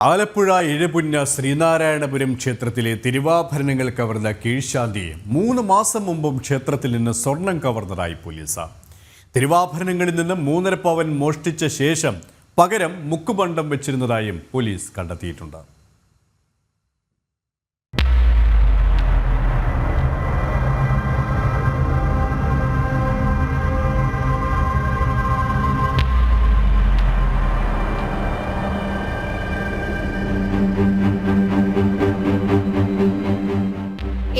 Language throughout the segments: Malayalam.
ആലപ്പുഴ ഇഴപുന്ന ശ്രീനാരായണപുരം ക്ഷേത്രത്തിലെ തിരുവാഭരണങ്ങൾ കവർന്ന കീഴ്ശാന്തിയെ 3 മാസം മുമ്പും ക്ഷേത്രത്തിൽ നിന്ന് സ്വർണം കവർന്നതായി പോലീസ്. തിരുവാഭരണങ്ങളിൽ നിന്ന് 3.5 പവൻ മോഷ്ടിച്ച ശേഷം പകരം മുക്കുപണ്ടം വെച്ചിരുന്നതായും പോലീസ് കണ്ടെത്തിയിട്ടുണ്ട്.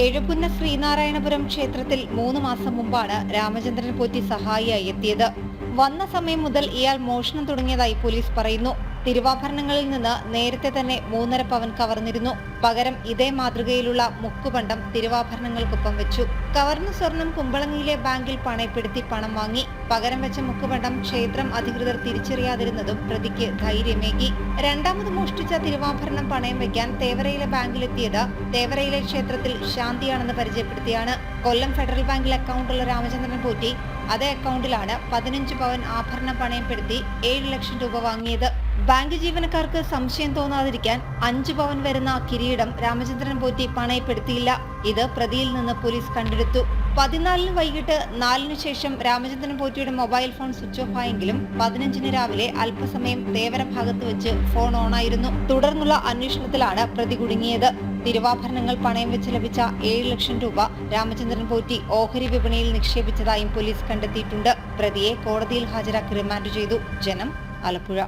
എഴുപുന്ന ശ്രീനാരായണപുരം ക്ഷേത്രത്തിൽ 3 മാസം മുമ്പാണ് രാമചന്ദ്രൻ പോറ്റി സഹായിയായി എത്തിയത്. വന്ന സമയം മുതൽ ഇയാൾ മോഷണം തുടങ്ങിയതായി പോലീസ് പറയുന്നു. തിരുവാഭരണങ്ങളിൽ നിന്ന് നേരത്തെ തന്നെ 3.5 പവൻ കവർന്നിരുന്നു. പകരം ഇതേ മാതൃകയിലുള്ള മുക്കുപണ്ടം തിരുവാഭരണങ്ങൾക്കൊപ്പം വെച്ചു. കവർന്ന സ്വർണം കുമ്പളങ്ങിയിലെ ബാങ്കിൽ പണയപ്പെടുത്തി പണം വാങ്ങി. പകരം വെച്ച മുക്കുപണ്ടം ക്ഷേത്രം അധികൃതർ തിരിച്ചറിയാതിരുന്നതും പ്രതിക്ക് ധൈര്യമേകി. രണ്ടാമത് മോഷ്ടിച്ച തിരുവാഭരണം പണയം വയ്ക്കാൻ തേവരയിലെ ബാങ്കിലെത്തിയത് തേവരയിലെ ക്ഷേത്രത്തിൽ ശാന്തിയാണെന്ന് പരിചയപ്പെടുത്തിയാണ്. കൊല്ലം ഫെഡറൽ ബാങ്കിൽ അക്കൗണ്ടുള്ള രാമചന്ദ്രൻ പോറ്റി അതേ അക്കൗണ്ടിലാണ് 15 പവൻ ആഭരണം പണയപ്പെടുത്തി 7 ലക്ഷം രൂപ വാങ്ങിയത്. ബാങ്ക് ജീവനക്കാർക്ക് സംശയം തോന്നാതിരിക്കാൻ 5 പവൻ വരുന്ന കിരീടം രാമചന്ദ്രൻ പോറ്റി പണയപ്പെടുത്തിയില്ല. ഇത് പ്രതിയിൽ നിന്ന് പോലീസ് കണ്ടെടുത്തു. 14 വൈകിട്ട് 4 ശേഷം രാമചന്ദ്രൻ പോറ്റിയുടെ മൊബൈൽ ഫോൺ സ്വിച്ച് ഓഫ് ആയെങ്കിലും 15 രാവിലെ അല്പസമയം തേവര ഭാഗത്ത് വെച്ച് ഫോൺ ഓണായിരുന്നു. തുടർന്നുള്ള അന്വേഷണത്തിലാണ് പ്രതി കുടുങ്ങിയത്. തിരുവാഭരണങ്ങൾ പണയം വെച്ച് ലഭിച്ച 7 ലക്ഷം രൂപ രാമചന്ദ്രൻ പോറ്റി ഓഹരി വിപണിയിൽ നിക്ഷേപിച്ചതായും പോലീസ് കണ്ടെത്തിയിട്ടുണ്ട്. പ്രതിയെ കോടതിയിൽ ഹാജരാക്കി റിമാൻഡ് ചെയ്തു. ജനം, ആലപ്പുഴ.